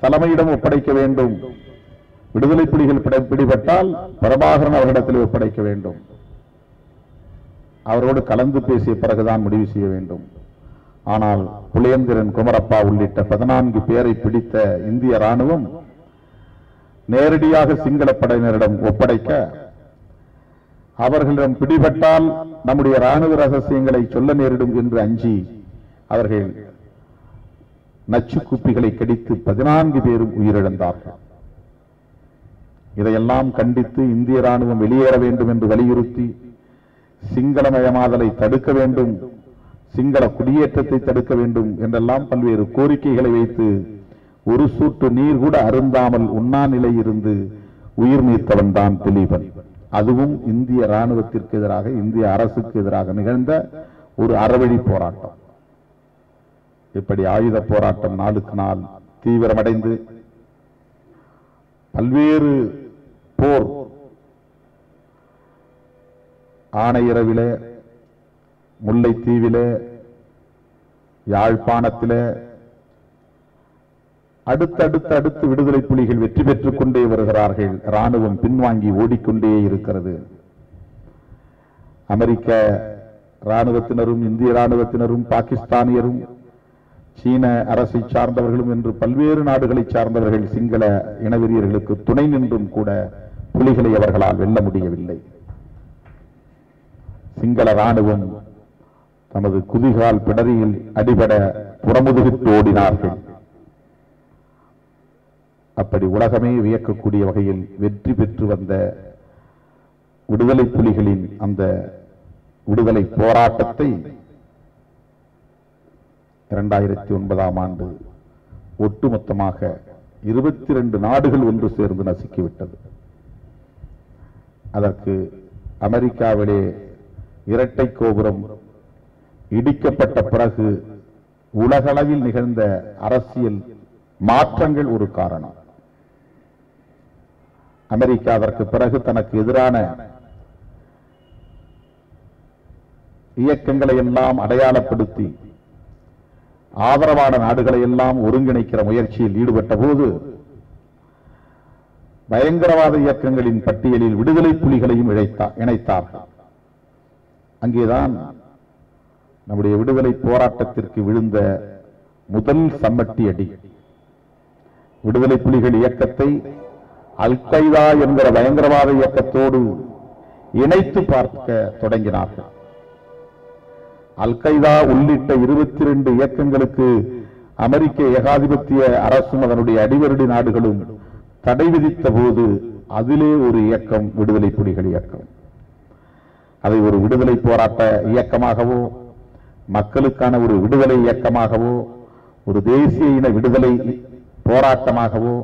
தலைமையிடம் ஒப்படைக்க வேண்டும். விடுதலை புலிகள் பிடிபட்டால் பிரபாகரன் அவர்களிடத்தில் ஒப்படைக்க வேண்டும். அவரோடு கலந்து பேசிய பிறகுதான் முடிவு செய்ய வேண்டும். ஆனால் புலேந்திரன், குமரப்பா உள்ளிட்ட 14 பேரை பிடித்த இந்திய ராணுவம் நேரடியாக சிங்கள படையினரிடம் ஒப்படைக்க, அவர்களிடம் பிடிபட்டால் நம்முடைய ராணுவ ரகசியங்களை சொல்ல நேரிடும் என்று அஞ்சி அவர்கள் நச்சு குப்பிகளை கடித்து 14 பேரும் உயிரிழந்தார்கள். இதையெல்லாம் கண்டித்து இந்திய ராணுவம் வெளியேற வேண்டும் என்று வலியுறுத்தி சிங்களமயமாதலை தடுக்க வேண்டும், சிங்கள குடியேற்றத்தை தடுக்க வேண்டும் என்றெல்லாம் பல்வேறு கோரிக்கைகளை வைத்து ஒரு சொட்டு நீர் கூட அருந்தாமல் உண்ணா நிலை இருந்து உயிர் நீத்தவன் தான் திலீபன். அதுவும் இந்திய ராணுவத்திற்கு எதிராக, இந்திய அரசுக்கு எதிராக நிகழ்ந்த ஒரு அறவழி போராட்டம். இப்படி ஆயுத போராட்டம் நாளுக்கு நாள் தீவிரமடைந்து பல்வேறு போர், ஆணையரவிலே, முல்லைத்தீவிலே, யாழ்ப்பாணத்திலே அடுத்து விடுதலை புலிகள் வெற்றி பெற்றுக் கொண்டே வருகிறார்கள். ராணுவம் பின்வாங்கி ஓடிக்கொண்டே இருக்கிறது. அமெரிக்க ராணுவத்தினரும் இந்திய ராணுவத்தினரும் பாகிஸ்தானியரும் சீன அரசை சார்ந்தவர்களும் என்று பல்வேறு நாடுகளை சார்ந்தவர்கள் சிங்கள இனவெறியர்களுக்கு துணை நின்றும் கூட புலிகளை அவர்களால் வெல்ல முடியவில்லை. சிங்கள ராணுவம் தமது குதிகால் பிடரியில் அடிபட புறமுதுகிட்டு ஓடினார்கள். அப்படி உலகமே வியக்கக்கூடிய வகையில் வெற்றி பெற்று வந்த விடுதலை புலிகளின் அந்த விடுதலை போராட்டத்தை 2009ஆம் ஆண்டு ஒட்டுமொத்தமாக 22 நாடுகள் ஒன்று சேர்ந்து நசுக்கிவிட்டது. அதற்கு அமெரிக்காவிலே இரட்டை கோபுரம் இடிக்கப்பட்ட பிறகு உலகளவில் நிகழ்ந்த அரசியல் மாற்றங்கள் ஒரு காரணம். அமெரிக்கா அதற்கு பிறகு தனக்கு எதிரான இயக்கங்களை எல்லாம் அடையாளப்படுத்தி ஆதரவான நாடுகளை எல்லாம் ஒருங்கிணைக்கிற முயற்சியில் ஈடுபட்ட போது பயங்கரவாத இயக்கங்களின் பட்டியலில் விடுதலை புலிகளையும் இணைத்தார்கள். அங்கேதான் நம்முடைய விடுதலை போராட்டத்திற்கு விழுந்த முதல் சம்மட்டி அடி. விடுதலை புலிகள் இயக்கத்தை அல் கைதா என்கிற பயங்கரவாத இயக்கத்தோடு இணைத்து பார்க்க தொடங்கினார்கள். அல் கைதா உள்ளிட்ட 22 இயக்கங்களுக்கு அமெரிக்க ஏகாதிபத்திய அரசும் அதனுடைய அடிவருடி நாடுகளும் தடை விதித்த போது அதிலே ஒரு இயக்கம் விடுதலை புலிகள் இயக்கம். அதை ஒரு விடுதலை போராட்ட இயக்கமாகவோ மக்களுக்கான ஒரு விடுதலை இயக்கமாகவோ ஒரு தேசிய இன விடுதலை போராட்டமாகவோ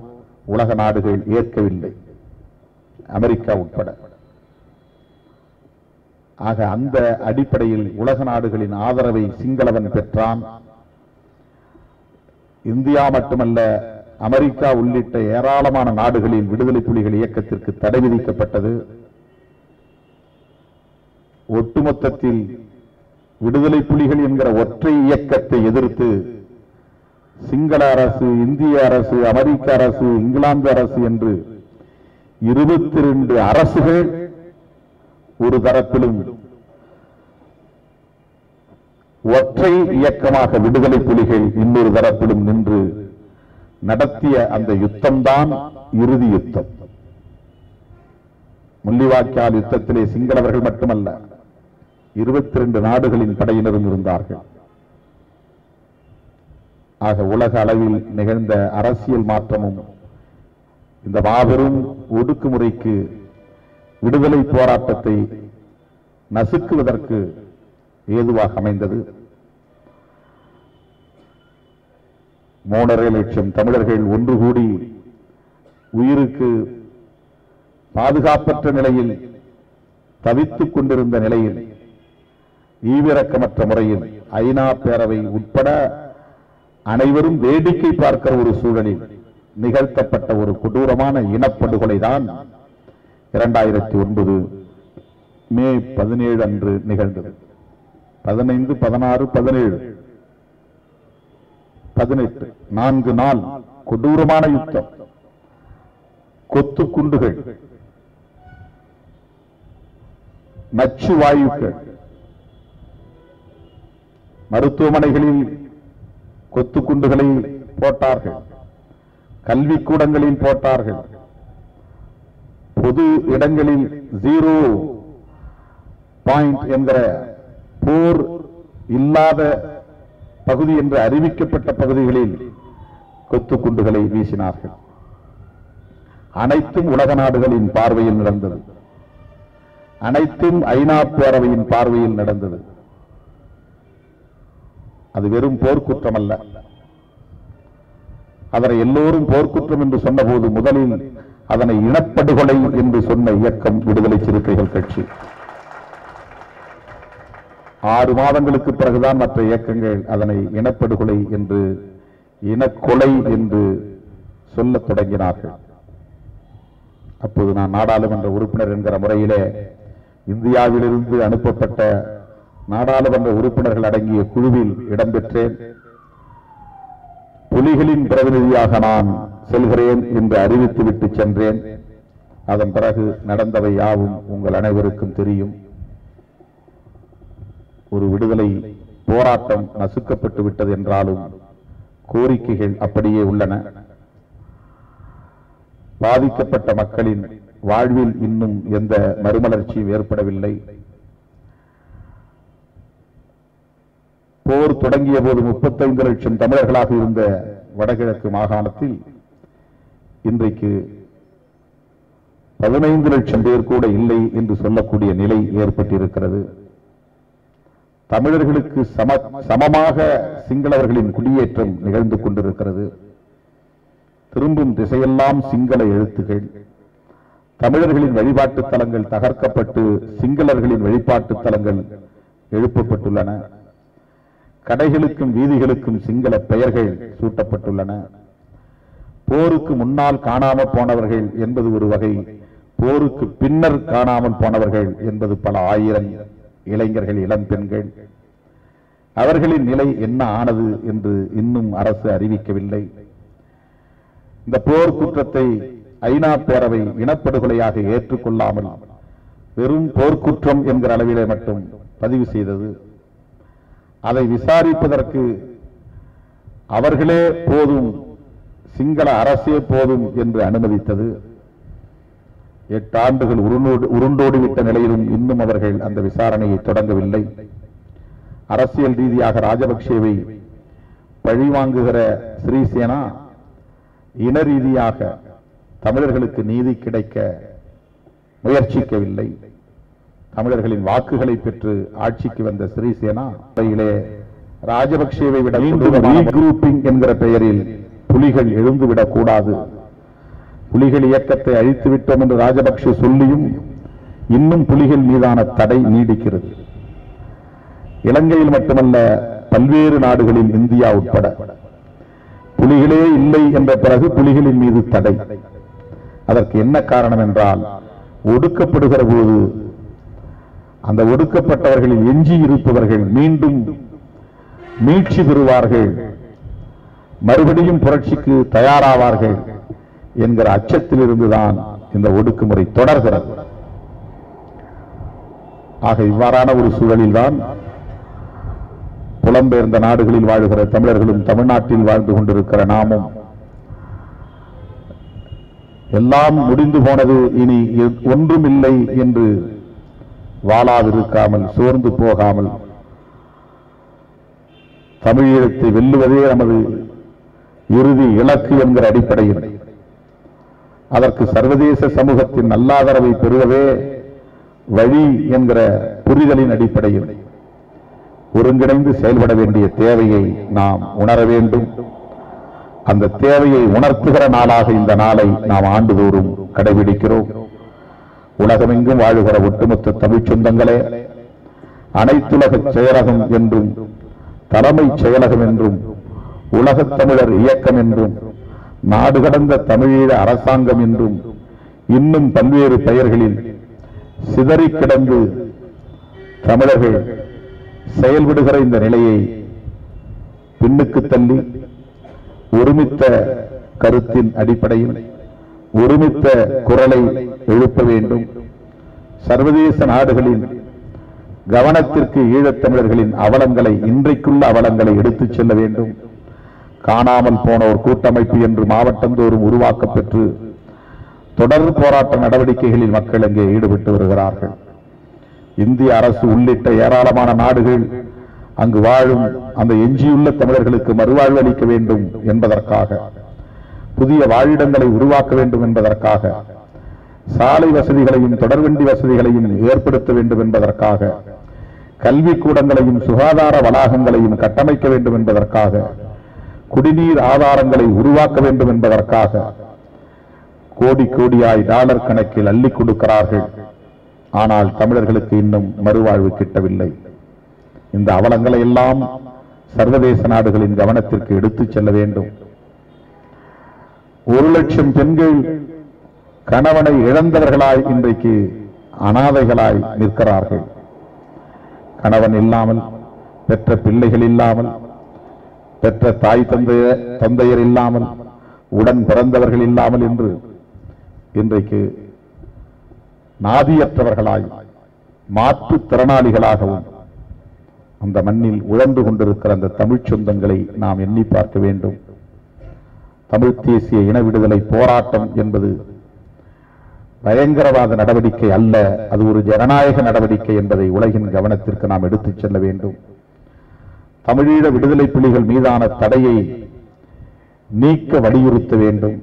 உலக நாடுகள் ஏற்கவில்லை, அமெரிக்கா உட்பட. ஆக அந்த அடிப்படையில் உலக நாடுகளின் ஆதரவை சிங்களவன் பெற்றான். இந்தியா மட்டுமல்ல, அமெரிக்கா உள்ளிட்ட ஏராளமான நாடுகளில் விடுதலை புலிகள் இயக்கத்திற்கு தடை விதிக்கப்பட்டது. ஒட்டுமொத்தத்தில் விடுதலை புலிகள் என்கிற ஒற்றை இயக்கத்தை எதிர்த்து சிங்கள அரசு, இந்திய அரசு, அமெரிக்க அரசு, இங்கிலாந்து அரசு என்று 22 அரசுகள் ஒரு தரப்பிலும் ஒற்றை இயக்கமாக விடுதலை புலிகள் இன்னொரு தரப்பிலும் நின்று நடத்திய அந்த யுத்தம்தான் இறுதி யுத்தம். முள்ளிவாய்க்கால் யுத்தத்திலே சிங்களவர்கள் மட்டுமல்ல, 22 நாடுகளின் படையினரும் இருந்தார்கள். ஆக உலக அளவில் நிகழ்ந்த அரசியல் மாற்றமும் இந்த மாபெரும் ஒடுக்குமுறைக்கு விடுதலை போராட்டத்தை நசுக்குவதற்கு ஏதுவாக அமைந்தது. 3.5 லட்சம் தமிழர்கள் ஒன்று கூடி உயிருக்கு பாதுகாப்பற்ற நிலையில் தவித்துக் கொண்டிருந்த நிலையில் ஈவிரக்கமற்ற முறையில் ஐநா பேரவை உட்பட அனைவரும் வேடிக்கை பார்க்கிற ஒரு சூழலில் நிகழ்த்தப்பட்ட ஒரு கொடூரமான இனப்படுகொலைதான் 2009 மே 17 அன்று நிகழ்ந்தது. 15, 16, 17, 18 4 நாள் கொடூரமான யுத்தம். கொத்து குண்டுகள், நச்சு வாயுக்கள், மருத்துவமனைகளில் கொத்து குண்டுகளை போட்டார்கள், கல்விக்கூடங்களில் போட்டார்கள், பொது இடங்களில் 0 பாயிண்ட் என்கிற போர் இல்லாத பகுதி என்று அறிவிக்கப்பட்ட பகுதிகளில் கொத்து குண்டுகளை வீசினார்கள். அனைத்தும் உலக நாடுகளின் பார்வையில் நடந்தது. அனைத்தும் ஐநா பேரவையின் பார்வையில் நடந்தது. அது வெறும் போர்க்குற்றம் அல்ல. அதனை எல்லோரும் போர்க்குற்றம் என்று சொன்னபோது முதலில் அதனை இனப்படுகொலை என்று சொன்ன இயக்கம் விடுதலை சிறுத்தைகள் கட்சி. 6 மாதங்களுக்கு பிறகுதான் மற்ற இயக்கங்கள் அதனை இனப்படுகொலை என்று, இனக்கொலை என்று சொல்லத் தொடங்கினார்கள். அப்போது நான் நாடாளுமன்ற உறுப்பினர் என்கிற முறையிலே இந்தியாவிலிருந்து அனுப்பப்பட்ட நாடாளுமன்ற உறுப்பினர்கள் அடங்கிய குழுவில் இடம்பெற்றேன். புலிகளின் பிரதிநிதியாக நான் செல்கிறேன் என்று அறிவித்துவிட்டு சென்றேன். அதன் பிறகு நடந்தவை யாவும் உங்கள் அனைவருக்கும் தெரியும். ஒரு விடுதலை போராட்டம் நசுக்கப்பட்டு விட்டது என்றாலும் கோரிக்கைகள் அப்படியே உள்ளன. பாதிக்கப்பட்ட மக்களின் வாழ்வில் இன்னும் எந்த மறுமலர்ச்சியும் ஏற்படவில்லை. போர் தொடங்கிய போது 35 லட்சம் தமிழர்களாக இருந்த வடகிழக்கு மாகாணத்தில் இன்றைக்கு 15 லட்சம் பேர் கூட இல்லை என்று சொல்லக்கூடிய நிலை ஏற்பட்டிருக்கிறது. தமிழர்களுக்கு சமமாக சிங்களவர்களின் குடியேற்றம் நிகழ்ந்து கொண்டிருக்கிறது. திரும்பும் திசையெல்லாம் சிங்கள எழுத்துகள். தமிழர்களின் வழிபாட்டு தலங்கள் தகர்க்கப்பட்டு சிங்களர்களின் வழிபாட்டு தலங்கள் எழுப்பப்பட்டுள்ளன. கடைகளுக்கும் வீதிகளுக்கும் சிங்கள பெயர்கள் சூட்டப்பட்டுள்ளன. போருக்கு முன்னால் காணாமல் போனவர்கள் என்பது ஒரு வகை, போருக்கு பின்னர் காணாமல் போனவர்கள் என்பது பல ஆயிரம் இளைஞர்கள், இளம் பெண்கள். அவர்களின் நிலை என்ன ஆனது என்று இன்னும் அரசு அறிவிக்கவில்லை. இந்த போர் குற்றத்தை ஐநா பேரவை இனப்படுகொலையாக ஏற்றுக்கொள்ளாமல் வெறும் போர்க்குற்றம் என்கிற அளவிலே மட்டும் பதிவு செய்தது. அதை விசாரிப்பதற்கு அவர்களே போதும், சிங்கள அரசே போதும் என்று அனுமதித்தது. 8 ஆண்டுகள் உருண்டோடிவிட்ட நிலையிலும் இன்னும் அவர்கள் அந்த விசாரணையை தொடங்கவில்லை. அரசியல் ரீதியாக ராஜபக்சேவை பழிவாங்குகிற சிறிசேனா இன ரீதியாக தமிழர்களுக்கு நீதி கிடைக்க முயற்சிக்கவில்லை. தமிழர்களின் வாக்குகளை பெற்று ஆட்சிக்கு வந்த சிறிசேனா ராஜபக்சேவை விட ரீக்ரூப்பிங் என்கிற பெயரில் புலிகள் எழுந்துவிடக் கூடாது, புலிகள் இயக்கத்தை அழித்துவிட்டோம் என்று ராஜபக்சே சொல்லியும் இன்னும் புலிகள் மீதான தடை நீடிக்கிறது. இலங்கையில் மட்டுமல்ல, பல்வேறு நாடுகளில், இந்தியா உட்பட புலிகளே இல்லை என்ற பிறகு புலிகளின் மீது தடை. அதற்கு என்ன காரணம் என்றால், ஒடுக்கப்படுகிற போது அந்த ஒடுக்கப்பட்டவர்களில் எஞ்சி இருப்பவர்கள் மீண்டும் மீட்சி பெறுவார்கள், மறுபடியும் புரட்சிக்கு தயாராவார்கள் என்கிற அச்சத்தில் இருந்துதான் இந்த ஒடுக்குமுறை தொடர்கிறது. ஆக இவ்வாறான ஒரு சூழலில்தான் புலம்பெயர்ந்த நாடுகளில் வாழ்கிற தமிழர்களும் தமிழ்நாட்டில் வாழ்ந்து கொண்டிருக்கிற நாமும் எல்லாம் முடிந்து போனது, இனி ஒன்றுமில்லை என்று வாழாதிருக்காமல், சோர்ந்து போகாமல், தமிழீழத்தை வெல்லுவதே நமது இறுதி இலக்கு என்கிற அடிப்படையில், அதற்கு சர்வதேச சமூகத்தின் நல்லாதரவை பெறுவதே வழி என்கிற புரிதலின் அடிப்படையில் ஒருங்கிணைந்து செயல்பட வேண்டிய தேவையை நாம் உணர வேண்டும். அந்த தேவையை உணர்த்துகிற நாளாக இந்த நாளை நாம் ஆண்டுதோறும் கடைபிடிக்கிறோம். உலகமெங்கும் வாழுகிற ஒட்டுமொத்த தமிழ் சொந்தங்களே, அனைத்துலக செயலகம் என்றும் தலைமை செயலகம் என்றும் உலகத் தமிழர் இயக்கம் என்றும் நாடு கடந்த தமிழீழ அரசாங்கம் என்றும் இன்னும் பல்வேறு பெயர்களில் சிதறி கிடந்து தமிழர்கள் செயல்படுகிற இந்த நிலையை பின்னுக்கு தள்ளி ஒருமித்த கருத்தின் அடிப்படையில் ஒருமித்த குரலை எழுப்ப வேண்டும். சர்வதேச நாடுகளின் கவனத்திற்கு ஈழத்தமிழர்களின் அவலங்களை, இன்றைக்குள்ள அவலங்களை எடுத்துச் செல்ல வேண்டும். காணாமல் போனோர் கூட்டமைப்பு என்று மாவட்டந்தோறும் உருவாக்கப்பெற்று தொடர் போராட்ட நடவடிக்கைகளில் மக்கள் அங்கே ஈடுபட்டு வருகிறார்கள். இந்திய அரசு உள்ளிட்ட ஏராளமான நாடுகள் அங்கு வாழும் அந்த எஞ்சியுள்ள தமிழர்களுக்கு மறுவாழ்வு அளிக்க வேண்டும் என்பதற்காக, புதிய வாழிடங்களை உருவாக்க வேண்டும் என்பதற்காக, சாலை வசதிகளையும் தொடர்வண்டி வசதிகளையும் ஏற்படுத்த வேண்டும் என்பதற்காக, கல்விக்கூடங்களையும் சுகாதார வளாகங்களையும் கட்டமைக்க வேண்டும் என்பதற்காக, குடிநீர் ஆதாரங்களை உருவாக்க வேண்டும் என்பதற்காக கோடி கோடியாய் டாலர் கணக்கில் அள்ளிக் கொடுக்கிறார்கள். ஆனால் தமிழர்களுக்கு இன்னும் மறுவாழ்வு கிட்டவில்லை. இந்த அவலங்களை எல்லாம் சர்வதேச நாடுகளின் கவனத்திற்கு எடுத்துச் செல்ல வேண்டும். 1 லட்சம் பெண்கள் கணவனை இழந்தவர்களாய் இன்றைக்கு அனாதைகளாய் நிற்கிறார்கள். கணவன் இல்லாமல், பெற்ற பிள்ளைகள் இல்லாமல், பெற்ற தாய் தந்தையர் இல்லாமல், உடன் பிறந்தவர்கள் இல்லாமல் என்று இன்றைக்கு நாதியற்றவர்களாய், மாற்றுத்திறனாளிகளாகவும் அந்த மண்ணில் உழந்து கொண்டிருக்கிற அந்த தமிழ் சொந்தங்களை நாம் எண்ணி பார்க்க வேண்டும். தமிழ் தேசிய இன விடுதலை போராட்டம் என்பது பயங்கரவாத நடவடிக்கை அல்ல, அது ஒரு ஜனநாயக நடவடிக்கை என்பதை உலகின் கவனத்திற்கு நாம் எடுத்துச் செல்ல வேண்டும். தமிழீழ விடுதலை புலிகள் மீதான தடையை நீக்க வலியுறுத்த வேண்டும்.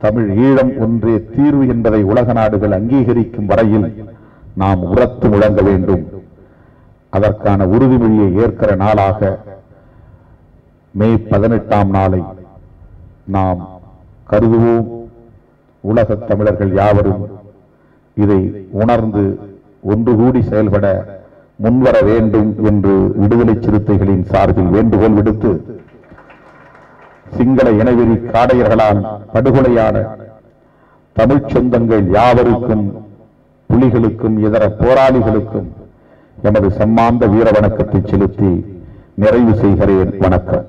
தமிழ் ஈழம் ஒன்றே தீர்வு என்பதை உலக நாடுகள் அங்கீகரிக்கும் வரையில் நாம் உரத்து முழங்க வேண்டும். அதற்கான உறுதிமொழியை ஏற்கிற நாளாக மே 18ஆம் நாளை நாம் கருதுவோம். உலகத் தமிழர்கள் யாவரும் இதை உணர்ந்து ஒன்று கூடி செயல்பட முன்வர வேண்டும் என்று விடுதலை சிறுத்தைகளின் சார்பில் வேண்டுகோள் விடுத்து, சிங்கள இனவெறி காடையர்களால் படுகொலையான தமிழ்ச் சொந்தங்கள் யாவருக்கும், புலிகளுக்கும் இதர போராளிகளுக்கும் எமது சம்மாந்த வீர வணக்கத்தை செலுத்தி நிறைவு செய்கிறேன். வணக்கம்.